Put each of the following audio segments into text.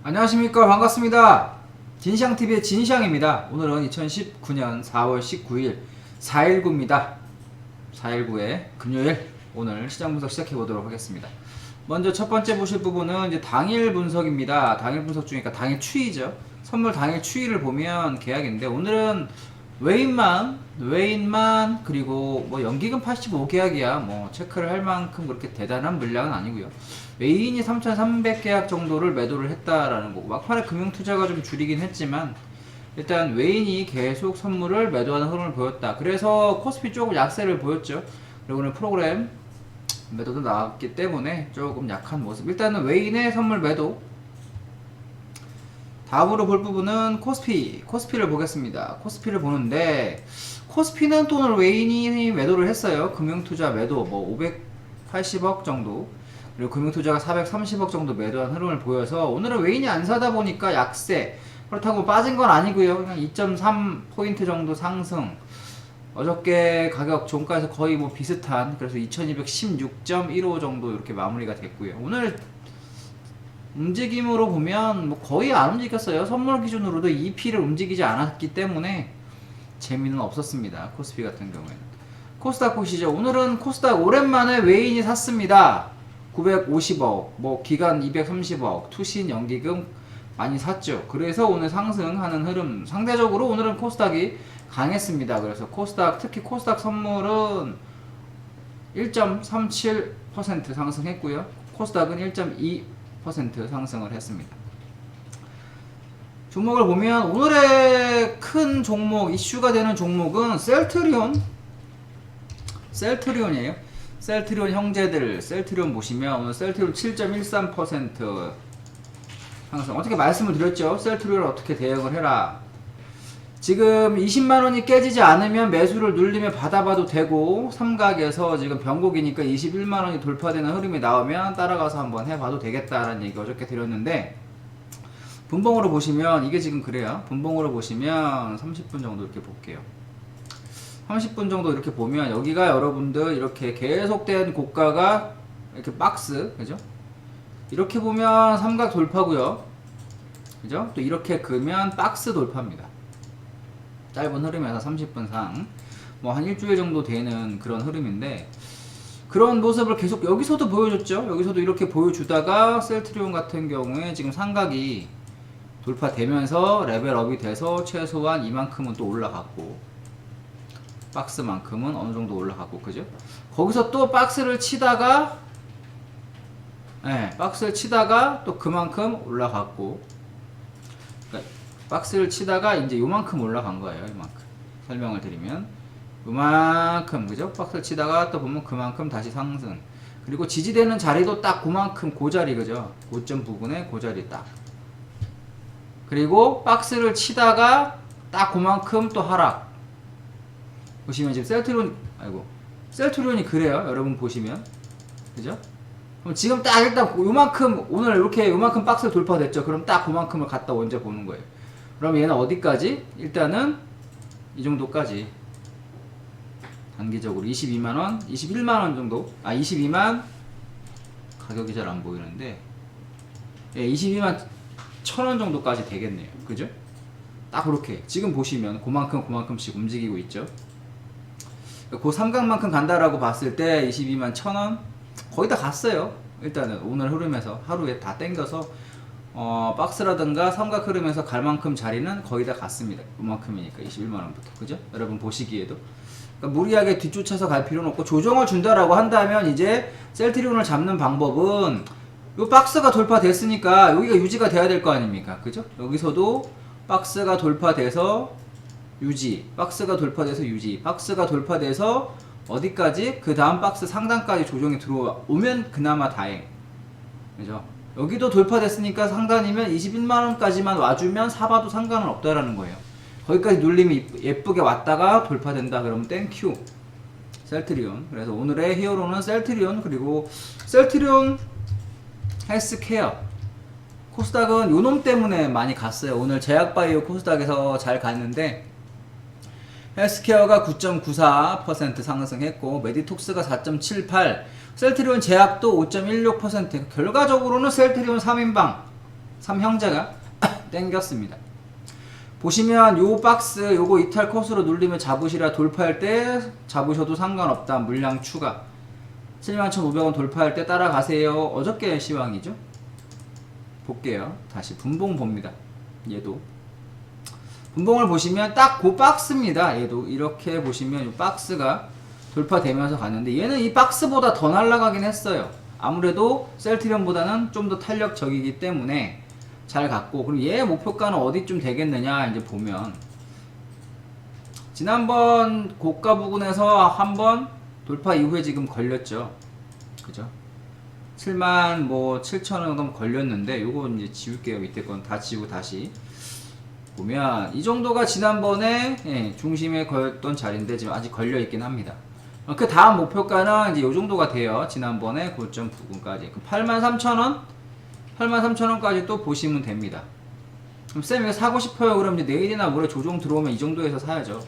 안녕하십니까, 반갑습니다. 진시황TV의 진시황입니다. 오늘은 2019년 4월 19일 4.19입니다 4.19의 금요일, 오늘 시장 분석 시작해 보도록 하겠습니다. 먼저 첫 번째 보실 부분은 이제 당일 분석입니다. 당일 분석 중이니까 당일 추이죠. 선물 당일 추이를 보면 계약인데, 오늘은 외인만 그리고 뭐 연기금 85계약이야 뭐 체크를 할 만큼 그렇게 대단한 물량은 아니고요. 외인이 3,300계약 정도를 매도를 했다라는 거고, 막판에 금융투자가 좀 줄이긴 했지만 일단 외인이 계속 선물을 매도하는 흐름을 보였다. 그래서 코스피 조금 약세를 보였죠. 그리고 오늘 프로그램 매도도 나왔기 때문에 조금 약한 모습. 일단은 외인의 선물 매도. 다음으로 볼 부분은 코스피를 보겠습니다. 코스피를 보는데, 코스피는 또 오늘 외인이 매도를 했어요. 금융투자 매도 뭐 580억 정도, 그리고 금융투자가 430억 정도 매도한 흐름을 보여서 오늘은 외인이 안 사다 보니까 약세. 그렇다고 빠진 건 아니고요. 그냥 2.3포인트 정도 상승. 어저께 가격 종가에서 거의 뭐 비슷한, 그래서 2216.15 정도 이렇게 마무리가 됐고요. 오늘 움직임으로 보면 뭐 거의 안 움직였어요. 선물 기준으로도 EP를 움직이지 않았기 때문에 재미는 없었습니다. 코스피 같은 경우에는. 코스닥 보시죠. 오늘은 코스닥 오랜만에 외인이 샀습니다. 950억, 뭐 기간 230억, 투신 연기금 많이 샀죠. 그래서 오늘 상승하는 흐름, 상대적으로 오늘은 코스닥이 강했습니다. 그래서 코스닥, 특히 코스닥 선물은 1.37% 상승했고요. 코스닥은 1.2% 상승을 했습니다. 종목을 보면 오늘의 큰 종목, 이슈가 되는 종목은 셀트리온이에요. 셀트리온 형제들, 셀트리온 보시면 오늘 셀트리온 7.13% 상승. 어떻게 말씀을 드렸죠? 셀트리온을 어떻게 대응을 해라. 지금 20만원이 깨지지 않으면 매수를 눌리며 받아봐도 되고, 삼각에서 지금 변곡이니까 21만원이 돌파되는 흐름이 나오면 따라가서 한번 해봐도 되겠다라는 얘기 어저께 드렸는데, 분봉으로 보시면 이게 지금 그래요. 분봉으로 보시면 30분 정도 이렇게 볼게요. 30분 정도 이렇게 보면 여기가 여러분들 이렇게 계속된 고가가 이렇게 박스, 그죠? 이렇게 보면 삼각 돌파고요, 그죠? 또 이렇게 그으면 박스 돌파입니다. 짧은 흐름에서 30분 상 뭐 한 일주일 정도 되는 그런 흐름인데, 그런 모습을 계속 여기서도 보여줬죠. 여기서도 이렇게 보여주다가 셀트리온 같은 경우에 지금 삼각이 돌파되면서 레벨업이 돼서 최소한 이만큼은 또 올라갔고, 박스만큼은 어느 정도 올라갔고, 그죠? 거기서 또 박스를 치다가 또 그만큼 올라갔고, 그러니까 박스를 치다가 이제 요만큼 올라간 거예요. 이만큼 설명을 드리면 요만큼, 그죠? 박스를 치다가 또 보면 그만큼 다시 상승. 그리고 지지되는 자리도 딱 그만큼, 그 자리, 그죠? 고점 부근에 그 자리 딱. 그리고 박스를 치다가 딱 그만큼 또 하락. 보시면 지금 셀트리온이 그래요. 여러분 보시면, 그죠? 그럼 지금 딱 일단 요만큼, 오늘 이렇게 요만큼 박스 돌파됐죠. 그럼 딱 그만큼을 갖다 얹어 보는 거예요. 그럼 얘는 어디까지? 일단은 이 정도까지. 단기적으로 22만원, 21만원 정도, 22만, 가격이 잘 안 보이는데, 예, 22만 1000원 정도까지 되겠네요. 그죠? 딱 그렇게 지금 보시면 그만큼씩 움직이고 있죠. 그 삼각만큼 간다라고 봤을 때 22만 1000원 거의 다 갔어요. 일단은 오늘 흐름에서 하루에 다 땡겨서 박스라든가 삼각 흐름에서 갈 만큼 자리는 거의 다 갔습니다. 그만큼이니까 21만원부터, 그죠? 여러분 보시기에도. 그러니까 무리하게 뒤쫓아서 갈 필요는 없고, 조정을 준다라고 한다면 이제 셀트리온을 잡는 방법은, 요 박스가 돌파됐으니까 여기가 유지가 돼야 될 거 아닙니까? 그죠? 여기서도 박스가 돌파돼서 유지, 박스가 돌파돼서 유지, 박스가 돌파돼서 어디까지? 그 다음 박스 상단까지 조정이 들어오면 그나마 다행, 그죠? 여기도 돌파됐으니까 상단이면 21만원까지만 와주면 사봐도 상관은 없다라는 거예요. 거기까지 눌림이 예쁘게 왔다가 돌파된다 그러면 땡큐 셀트리온. 그래서 오늘의 히어로는 셀트리온, 그리고 셀트리온 헬스케어. 코스닥은 요놈 때문에 많이 갔어요. 오늘 제약바이오 코스닥에서 잘 갔는데, 헬스케어가 9.94% 상승했고, 메디톡스가 4.78%, 셀트리온 제약도 5.16%. 결과적으로는 셀트리온 3인방, 삼형제가 땡겼습니다. 보시면 요 박스 요거 이탈 컷으로 눌리면 잡으시라. 돌파할 때 잡으셔도 상관없다. 물량 추가 71,500원 돌파할 때 따라가세요. 어저께 시황이죠. 볼게요. 다시 분봉 봅니다. 얘도 분봉을 보시면 딱 그 박스입니다. 얘도 이렇게 보시면 이 박스가 돌파되면서 갔는데 얘는 이 박스보다 더 날아가긴 했어요. 아무래도 셀트리온보다는 좀 더 탄력적이기 때문에 잘 갔고, 그리고 얘 목표가는 어디쯤 되겠느냐 이제 보면 지난번 고가 부근에서 한번 돌파 이후에 지금 걸렸죠. 그죠? 7만 뭐 7천원 걸렸는데 요거 이제 지울게요. 밑에 건 다 지우고 다시 보면 이 정도가 지난번에 중심에 걸렸던 자리인데 지금 아직 걸려 있긴 합니다. 그 다음 목표가는 이제 요 정도가 돼요. 지난번에 고점 부근까지 83,000원 83,000원까지 또 보시면 됩니다. 그럼 쌤 이거 사고 싶어요. 그럼 이제 내일이나 모레 조정 들어오면 이 정도에서 사야죠.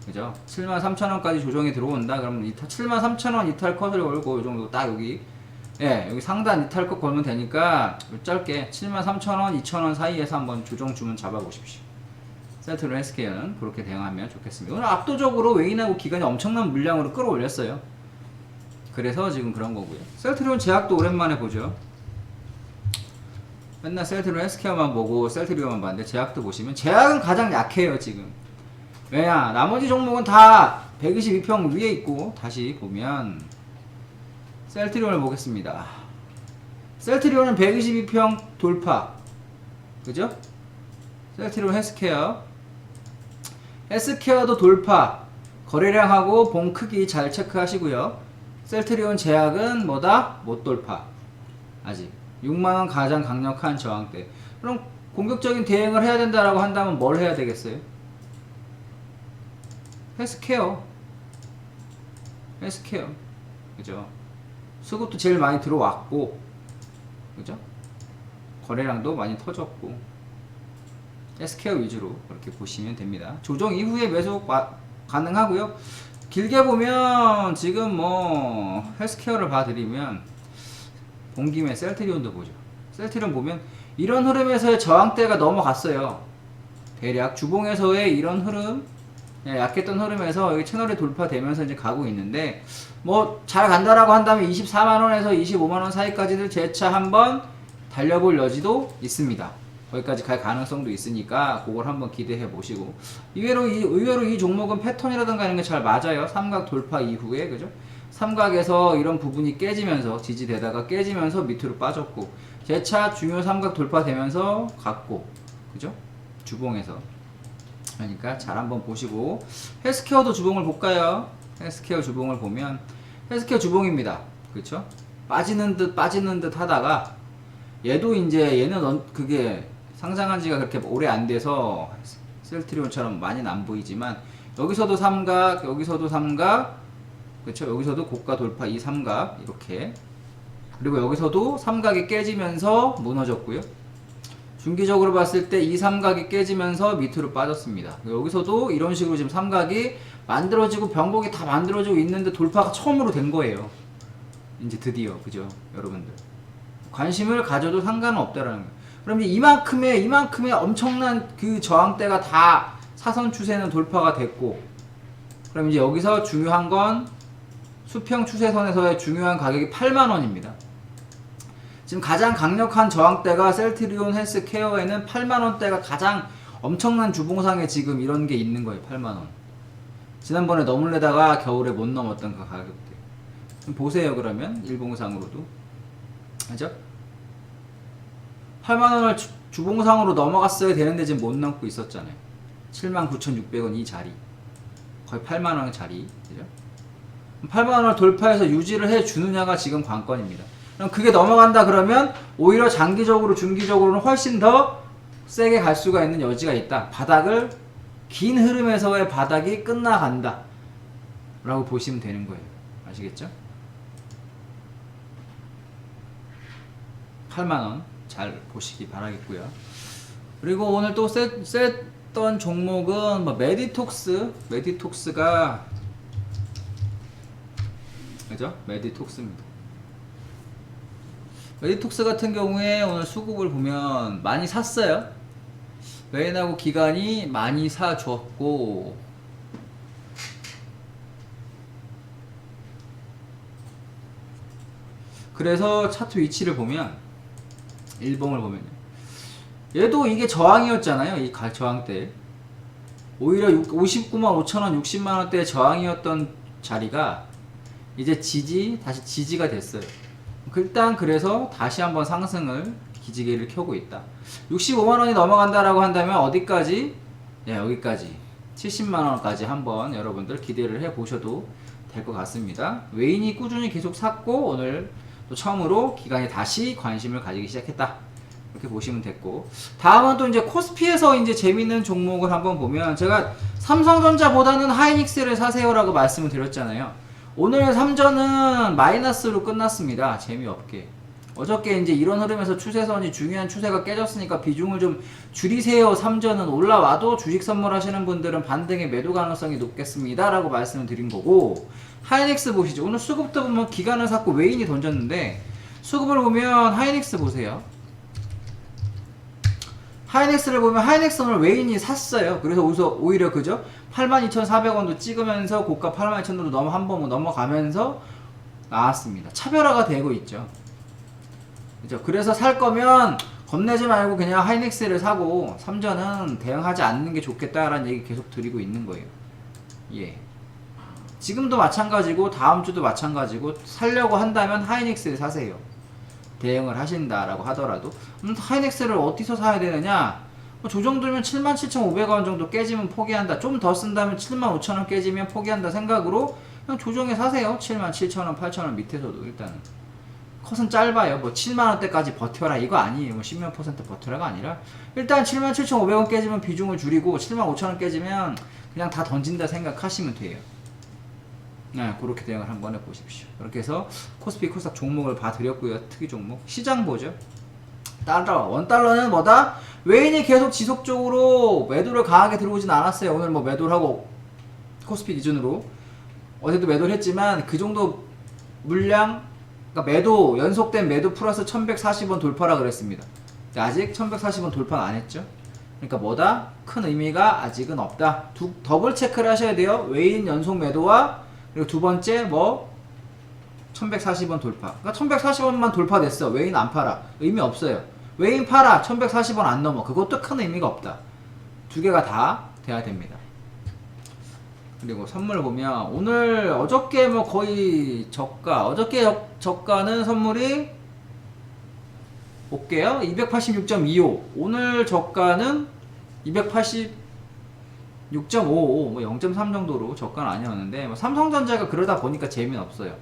그죠? 73,000원까지 조정이 들어온다. 그러면 73,000원 이탈 컷을 걸고 이 정도 딱 여기 여기 상단 이탈 컷 걸면 되니까 짧게 73,000원 2,000원 사이에서 한번 조정 주문 잡아 보십시오. 셀트리온 헬스케어는 그렇게 대응하면 좋겠습니다. 오늘 압도적으로 웨인하고 기간이 엄청난 물량으로 끌어올렸어요. 그래서 지금 그런 거고요. 셀트리온 제약도 오랜만에 보죠. 맨날 셀트리온 헬스케어만 보고 셀트리온만 봤는데 제약도 보시면 제약은 가장 약해요 지금. 왜냐? 나머지 종목은 다 122평 위에 있고. 다시 보면 셀트리온을 보겠습니다. 셀트리온은 122평 돌파. 그죠? 셀트리온 헬스케어. 헬스케어도 돌파. 거래량하고 봉 크기 잘 체크하시고요. 셀트리온 제약은 뭐다? 못 돌파. 아직 6만원 가장 강력한 저항대. 그럼 공격적인 대응을 해야 된다라고 한다면 뭘 해야 되겠어요? 헬스케어. 헬스케어. 그죠? 수급도 제일 많이 들어왔고, 그죠? 거래량도 많이 터졌고, 헬스케어 위주로 그렇게 보시면 됩니다. 조정 이후에 매수 가능하고요. 길게 보면 지금 뭐 헬스케어를 봐드리면 본 김에 셀트리온도 보죠. 셀트리온 보면 이런 흐름에서의 저항대가 넘어갔어요. 대략 주봉에서의 이런 흐름, 약했던 흐름에서 여기 채널이 돌파되면서 이제 가고 있는데, 뭐 잘 간다라고 한다면 24만원에서 25만원 사이까지를 재차 한번 달려볼 여지도 있습니다. 거기까지 갈 가능성도 있으니까 그걸 한번 기대해 보시고, 의외로 이 종목은 패턴이라든가 이런 게 잘 맞아요. 삼각 돌파 이후에, 그죠? 삼각에서 이런 부분이 깨지면서 지지되다가 깨지면서 밑으로 빠졌고, 재차 중요 삼각 돌파되면서 갔고, 그죠? 주봉에서. 그러니까 잘 한번 보시고, 헬스케어도 주봉을 볼까요? 헬스케어 주봉을 보면 헬스케어 주봉입니다. 그렇죠? 빠지는 듯 하다가 얘도 이제 얘는 그게 상장한 지가 그렇게 오래 안 돼서 셀트리온처럼 많이는 안 보이지만, 여기서도 삼각, 여기서도 삼각, 그렇죠? 여기서도 고가 돌파 이 삼각 이렇게, 그리고 여기서도 삼각이 깨지면서 무너졌고요. 중기적으로 봤을 때 이 삼각이 깨지면서 밑으로 빠졌습니다. 여기서도 이런 식으로 지금 삼각이 만들어지고 병곡이 다 만들어지고 있는데 돌파가 처음으로 된 거예요. 이제 드디어, 그죠? 여러분들 관심을 가져도 상관은 없다라는 거예요. 그럼 이제 이만큼의 엄청난 그 저항대가 다 사선 추세는 돌파가 됐고, 그럼 이제 여기서 중요한 건 수평 추세선에서의 중요한 가격이 8만원입니다. 지금 가장 강력한 저항대가 셀트리온 헬스케어에는 8만원대가 가장 엄청난 주봉상에 지금 이런 게 있는 거예요. 8만원. 지난번에 넘으려다가 겨울에 못 넘었던 그 가격대. 좀 보세요. 그러면 일봉상으로도, 그죠? 8만원을 주봉상으로 넘어갔어야 되는데 지금 못 넘고 있었잖아요. 79,600원 이 자리, 거의 8만원 자리, 그죠? 8만원을 돌파해서 유지를 해주느냐가 지금 관건입니다. 그럼 그게 넘어간다 그러면 오히려 장기적으로, 중기적으로는 훨씬 더 세게 갈 수가 있는 여지가 있다. 바닥을, 긴 흐름에서의 바닥이 끝나간다 라고 보시면 되는 거예요. 아시겠죠? 8만원 잘 보시기 바라겠고요. 그리고 오늘 또 셌던 종목은 뭐 메디톡스가, 그죠? 메디톡스입니다. 웨이톡스 같은 경우에 오늘 수급을 보면 많이 샀어요. 웨인하고 기관이 많이 사줬고, 그래서 차트 위치를 보면, 일봉을 보면요, 얘도 이게 저항이었잖아요. 이 저항 때 오히려 59만 5천원 60만원대 저항이었던 자리가 이제 다시 지지가 됐어요. 일단 그래서 다시 한번 상승을 기지개를 켜고 있다. 65만원이 넘어간다라고 한다면 어디까지? 예, 여기까지 70만원까지 한번 여러분들 기대를 해 보셔도 될 것 같습니다. 웨인이 꾸준히 계속 샀고, 오늘 또 처음으로 기관이 다시 관심을 가지기 시작했다, 이렇게 보시면 됐고, 다음은 또 이제 코스피에서 이제 재밌는 종목을 한번 보면, 제가 삼성전자보다는 하이닉스를 사세요라고 말씀을 드렸잖아요. 오늘 삼전은 마이너스로 끝났습니다. 재미없게. 어저께 이제 이런 흐름에서 추세선이 중요한 추세가 깨졌으니까 비중을 좀 줄이세요. 삼전은 올라와도 주식 선물하시는 분들은 반등의 매도 가능성이 높겠습니다 라고 말씀을 드린 거고, 하이닉스 보시죠. 오늘 수급도 보면 기관을 샀고 웨인이 던졌는데, 수급을 보면 하이닉스 보세요. 하이닉스를 보면 하이닉스 오늘 웨인이 샀어요. 그래서 오히려 그죠? 82,400원도 찍으면서 고가 82,000원도 한번 넘어가면서 나왔습니다. 차별화가 되고 있죠. 그죠? 그래서 살 거면 겁내지 말고 그냥 하이닉스를 사고 삼전은 대응하지 않는 게 좋겠다라는 얘기 계속 드리고 있는 거예요. 예. 지금도 마찬가지고 다음 주도 마찬가지고, 살려고 한다면 하이닉스를 사세요. 대응을 하신다라고 하더라도. 하이닉스를 어디서 사야 되느냐? 조정들면 77,500원 정도 깨지면 포기한다. 좀 더 쓴다면 75,000원 깨지면 포기한다 생각으로 그냥 조정해 사세요. 77,000원, 8,000원 밑에서도 일단은. 컷은 짧아요. 뭐 7만원대까지 버텨라 이거 아니에요. 뭐 10몇 % 버텨라가 아니라 일단 77,500원 깨지면 비중을 줄이고, 75,000원 깨지면 그냥 다 던진다 생각하시면 돼요. 네, 그렇게 대응을 한번 해보십시오. 그렇게 해서 코스피 코스닥 종목을 봐드렸고요. 특이 종목 시장 보죠. 원달러는 뭐다? 웨인이 계속 지속적으로 매도를 강하게 들어오진 않았어요. 오늘 뭐 매도를 하고 코스피 기준으로 어제도 매도를 했지만 그 정도 물량, 그러니까 매도, 연속된 매도 플러스 1140원 돌파라 그랬습니다. 아직 1140원 돌파 안 했죠. 그러니까 뭐다? 큰 의미가 아직은 없다. 더블 체크를 하셔야 돼요. 웨인 연속 매도와 그리고 두 번째 뭐 1140원 돌파. 그러니까 1140원만 돌파됐어. 웨인 안 팔아. 의미 없어요. 웨인 팔아. 1140원 안 넘어. 그것도 큰 의미가 없다. 두 개가 다 돼야 됩니다. 그리고 선물 보면 오늘 어저께 뭐 거의 저가, 어저께 저가는 선물이 볼게요. 286.25. 오늘 저가는 286.55, 뭐 0.3 정도로 저가는 아니었는데, 뭐 삼성전자가 그러다 보니까 재미는 없어요.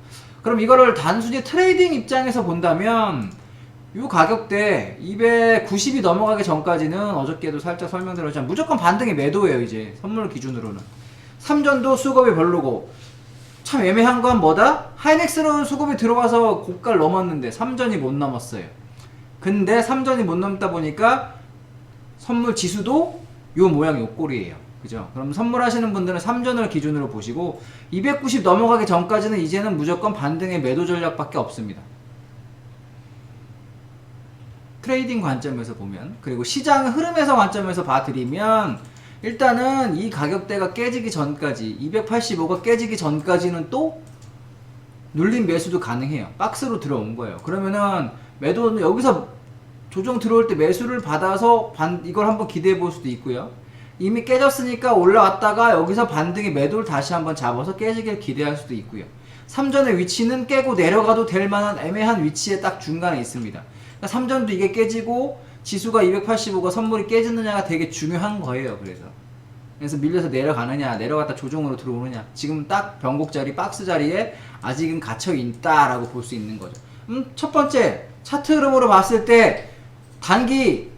그럼 이거를 단순히 트레이딩 입장에서 본다면 이 가격대 290이 넘어가기 전까지는 어저께도 살짝 설명드렸지만 무조건 반등의 매도예요. 이제 선물 기준으로는 삼전도 수급이 별로고, 참 애매한 건 뭐다? 하이닉스로 수급이 들어와서 고가를 넘었는데 삼전이 못 넘었어요. 근데 삼전이 못 넘다 보니까 선물 지수도 요 모양 요 꼴이에요. 그죠? 그럼 선물하시는 분들은 삼전을 기준으로 보시고 290 넘어가기 전까지는 이제는 무조건 반등의 매도 전략밖에 없습니다. 트레이딩 관점에서 보면, 그리고 시장 흐름에서 관점에서 봐드리면 일단은 이 가격대가 깨지기 전까지, 285가 깨지기 전까지는 또 눌린 매수도 가능해요. 박스로 들어온 거예요. 그러면은 매도는 여기서 조정 들어올 때 매수를 받아서 이걸 한번 기대해 볼 수도 있고요. 이미 깨졌으니까 올라왔다가 여기서 반등의 매도를 다시 한번 잡아서 깨지길 기대할 수도 있고요. 삼전의 위치는 깨고 내려가도 될 만한 애매한 위치에 딱 중간에 있습니다. 그러니까 삼전도 이게 깨지고 지수가 285가 선물이 깨지느냐가 되게 중요한 거예요. 그래서 밀려서 내려가느냐, 내려갔다 조정으로 들어오느냐, 지금 딱 변곡 자리, 박스 자리에 아직은 갇혀 있다라고 볼 수 있는 거죠. 첫 번째 차트 흐름으로 봤을 때 단기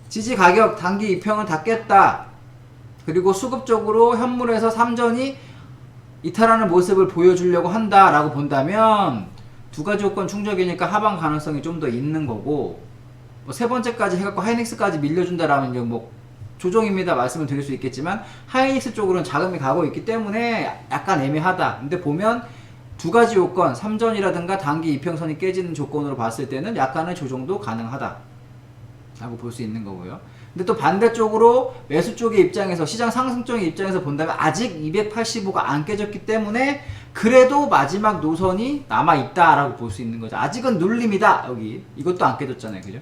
지지 가격, 단기 이평은 다 깼다. 그리고 수급적으로 현물에서 삼전이 이탈하는 모습을 보여주려고 한다라고 본다면 두 가지 조건 충족이니까 하방 가능성이 좀 더 있는 거고, 뭐 세 번째까지 해갖고 하이닉스까지 밀려준다라면 뭐 조정입니다 말씀을 드릴 수 있겠지만 하이닉스 쪽으로는 자금이 가고 있기 때문에 약간 애매하다. 근데 보면 두 가지 요건, 3전이라든가 단기 이평선이 깨지는 조건으로 봤을 때는 약간의 조정도 가능하다 라고 볼 수 있는 거고요. 근데 또 반대쪽으로 매수 쪽의 입장에서, 시장 상승적인 입장에서 본다면 아직 285가 안 깨졌기 때문에 그래도 마지막 노선이 남아있다 라고 볼 수 있는 거죠. 아직은 눌림이다. 여기 이것도 안 깨졌잖아요. 그죠?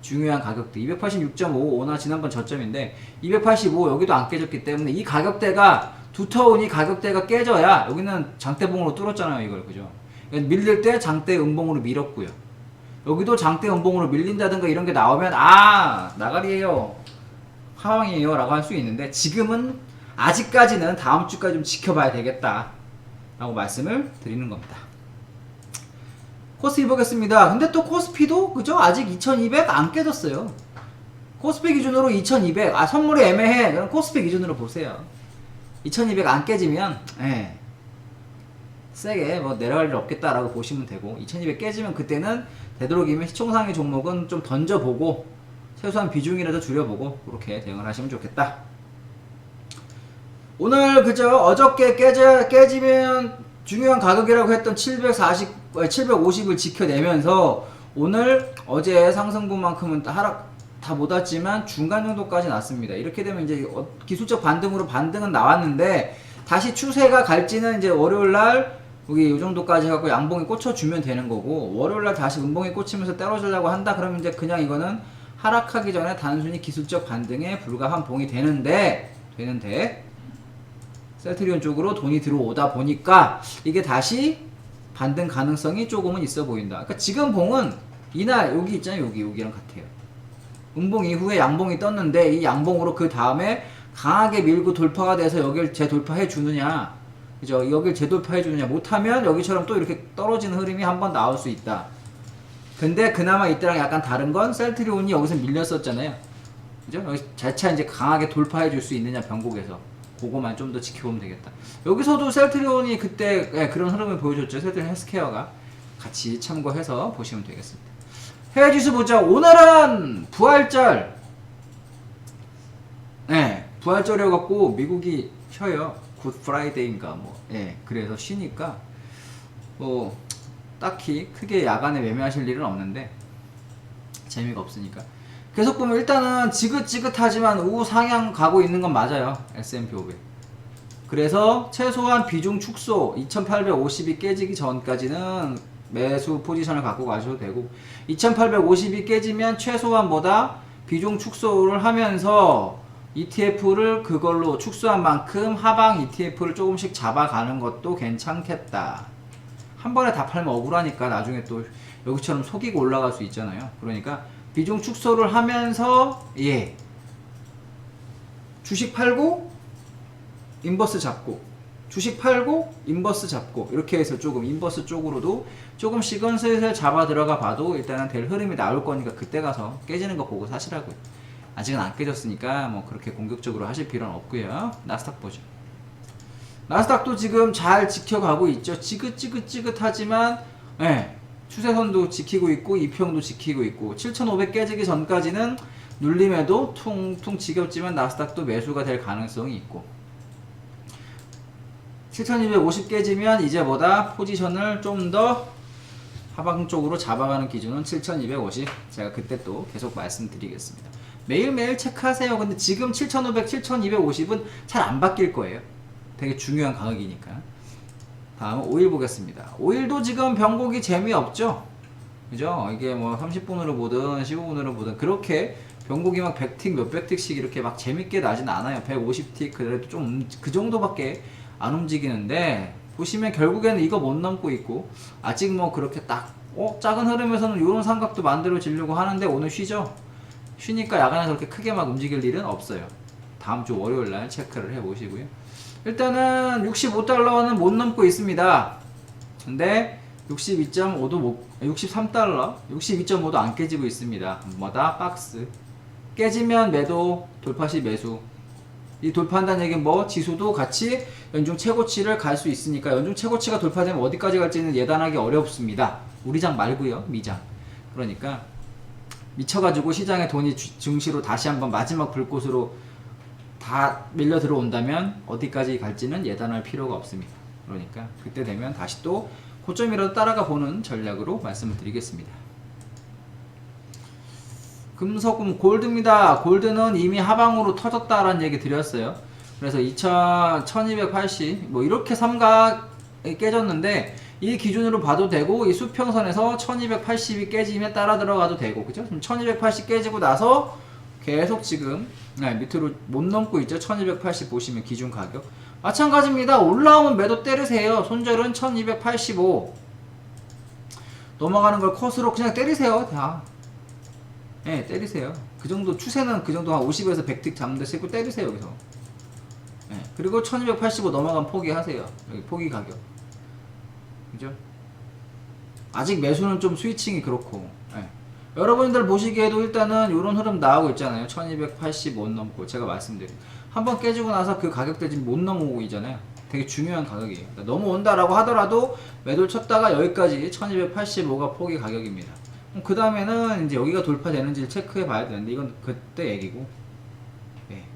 중요한 가격대 286.55나 지난번 저점인데 285 여기도 안 깨졌기 때문에 이 가격대가 두터운 이 가격대가 깨져야, 여기는 장대봉으로 뚫었잖아요. 이걸. 그죠? 밀릴 때 장대 음봉으로 밀었고요. 여기도 장대 음봉으로 밀린다든가 이런 게 나오면 나가리에요, 하왕이에요 라고 할 수 있는데, 지금은 아직까지는 다음 주까지 좀 지켜봐야 되겠다 라고 말씀을 드리는 겁니다. 코스피 보겠습니다. 근데 또 코스피도 그죠? 아직 2200 안 깨졌어요. 코스피 기준으로 2200, 선물이 애매해. 그럼 코스피 기준으로 보세요. 2200 안 깨지면 세게 뭐 내려갈 일 없겠다라고 보시면 되고, 2200 깨지면 그때는 되도록이면 시총상위 종목은 좀 던져보고 최소한 비중이라도 줄여보고 그렇게 대응을 하시면 좋겠다. 오늘 그저 어저께 깨지면 중요한 가격이라고 했던 750을 지켜내면서 오늘 어제 상승분만큼은 하락 다 못 왔지만 중간 정도까지 났습니다. 이렇게 되면 이제 기술적 반등으로 반등은 나왔는데 다시 추세가 갈지는 이제 월요일날 여기 이 정도까지 해갖고 양봉이 꽂혀주면 되는 거고, 월요일날 다시 음봉이 꽂히면서 떨어지려고 한다 그러면 이제 그냥 이거는 하락하기 전에 단순히 기술적 반등에 불과한 봉이 되는데 셀트리온 쪽으로 돈이 들어오다 보니까 이게 다시 반등 가능성이 조금은 있어 보인다. 그러니까 지금 봉은 이날 여기 있잖아요. 여기랑 같아요. 음봉 이후에 양봉이 떴는데 이 양봉으로 그 다음에 강하게 밀고 돌파가 돼서 여길 재돌파해 주느냐, 그죠? 여길 재돌파해 주느냐, 못하면 여기처럼 또 이렇게 떨어지는 흐름이 한번 나올 수 있다. 근데 그나마 이때랑 약간 다른 건 셀트리온이 여기서 밀렸었잖아요. 그죠? 여기 재차 이제 강하게 돌파해 줄 수 있느냐, 변곡에서. 그거만 좀 더 지켜보면 되겠다. 여기서도 셀트리온이 그때 그런 흐름을 보여줬죠. 셀트리온 헬스케어가. 같이 참고해서 보시면 되겠습니다. 해외지수 보자. 오늘은 부활절. 부활절이어갖고 미국이 쉬어요. 굿 프라이데이인가 그래서 쉬니까 딱히 크게 야간에 매매하실 일은 없는데 재미가 없으니까 계속 보면 일단은 지긋지긋하지만 우상향 가고 있는 건 맞아요. S&P 500. 그래서 최소한 비중 축소 2850이 깨지기 전까지는 매수 포지션을 갖고 가셔도 되고, 2850이 깨지면 최소한보다 비중 축소를 하면서 ETF를 그걸로 축소한 만큼 하방 ETF를 조금씩 잡아가는 것도 괜찮겠다. 한 번에 다 팔면 억울하니까 나중에 또 여기처럼 속이고 올라갈 수 있잖아요. 그러니까 비중 축소를 하면서 주식 팔고 인버스 잡고, 주식 팔고 인버스 잡고, 이렇게 해서 조금 인버스 쪽으로도 조금씩은 슬슬 잡아 들어가 봐도 일단은 될 흐름이 나올 거니까 그때 가서 깨지는 거 보고 사시라고요. 아직은 안 깨졌으니까 뭐 그렇게 공격적으로 하실 필요는 없고요. 나스닥 보죠. 나스닥도 지금 잘 지켜가고 있죠. 지긋지긋하지만 추세선도 지키고 있고 이평도 지키고 있고, 7500 깨지기 전까지는 눌림에도 퉁퉁 지겹지만 나스닥도 매수가 될 가능성이 있고, 7250 깨지면 이제보다 포지션을 좀 더 하방 쪽으로 잡아가는 기준은 7250. 제가 그때 또 계속 말씀드리겠습니다. 매일매일 체크하세요. 근데 지금 7500, 7250은 잘 안 바뀔 거예요. 되게 중요한 가격이니까. 다음은 오일 보겠습니다. 오일도 지금 변곡이 재미없죠? 그죠? 이게 뭐 30분으로 보든 15분으로 보든 그렇게 변곡이 막 100틱 몇백 틱씩 이렇게 막 재밌게 나진 않아요. 150틱 그래도 좀 그 정도밖에 안 움직이는데, 보시면 결국에는 이거 못 넘고 있고, 아직 뭐 그렇게 딱 작은 흐름에서는 이런 삼각도 만들어지려고 하는데 오늘 쉬죠? 쉬니까 야간에 그렇게 크게 막 움직일 일은 없어요. 다음 주 월요일날 체크를 해보시고요. 일단은 65달러는 못 넘고 있습니다. 근데 62.5도 63달러, 62.5도 안 깨지고 있습니다. 뭐다? 박스. 깨지면 매도, 돌파시 매수. 이 돌파한다는 얘기는 뭐 지수도 같이 연중 최고치를 갈 수 있으니까, 연중 최고치가 돌파되면 어디까지 갈지는 예단하기 어렵습니다. 우리장 말고요, 미장. 그러니까 미쳐가지고 시장에 돈이 증시로 다시 한번 마지막 불꽃으로 다 밀려 들어온다면 어디까지 갈지는 예단할 필요가 없습니다. 그러니까 그때 되면 다시 또 고점이라도 따라가 보는 전략으로 말씀을 드리겠습니다. 금속금 골드입니다. 골드는 이미 하방으로 터졌다라는 얘기 드렸어요. 그래서 1280 뭐 이렇게 삼각이 깨졌는데 이 기준으로 봐도 되고 이 수평선에서 1280이 깨지면 따라 들어가도 되고 그죠? 지금 1280 깨지고 나서 계속 지금 밑으로 못 넘고 있죠. 1280 보시면 기준 가격 마찬가지입니다. 올라오면 매도 때리세요. 손절은 1285 넘어가는 걸 컷으로 그냥 때리세요. 다 때리세요. 그 정도 추세는 그 정도 한 50에서 100틱 잡는 데 쓰고 때리세요. 여기서 그리고 1285 넘어가면 포기하세요. 여기 포기 가격 그죠? 아직 매수는 좀 스위칭이 그렇고 여러분들 보시기에도 일단은 이런 흐름 나오고 있잖아요. 1280 못 넘고 제가 말씀드린 한번 깨지고 나서 그 가격대 지금 못 넘어오고 있잖아요. 되게 중요한 가격이에요. 그러니까 넘어온다라고 하더라도 매도를 쳤다가 여기까지 1285가 포기 가격입니다. 그 다음에는 이제 여기가 돌파되는지를 체크해 봐야 되는데 이건 그때 얘기고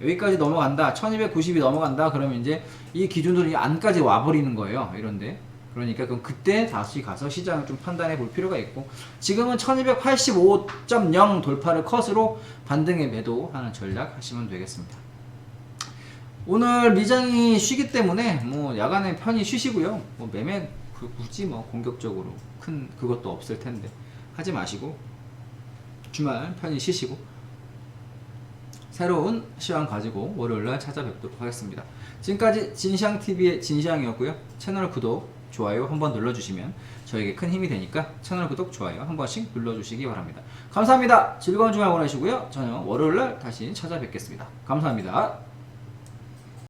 여기까지 넘어간다 1290이 넘어간다 그러면 이제 이 기준으로 이 안까지 와버리는 거예요. 이런데 그러니까 그럼 그때 다시 가서 시장을 좀 판단해 볼 필요가 있고 지금은 1285.0 돌파를 컷으로 반등에 매도하는 전략 하시면 되겠습니다. 오늘 미장이 쉬기 때문에 뭐 야간에 편히 쉬시고요. 뭐 매매 굳이 뭐 공격적으로 큰 그것도 없을 텐데 하지 마시고 주말 편히 쉬시고 새로운 시황 가지고 월요일날 찾아뵙도록 하겠습니다. 지금까지 진시황TV의 진시황이었고요. 채널 구독, 좋아요 한번 눌러주시면 저에게 큰 힘이 되니까 채널 구독, 좋아요 한 번씩 눌러주시기 바랍니다. 감사합니다. 즐거운 주말 보내시고요. 저는 월요일날 다시 찾아뵙겠습니다. 감사합니다.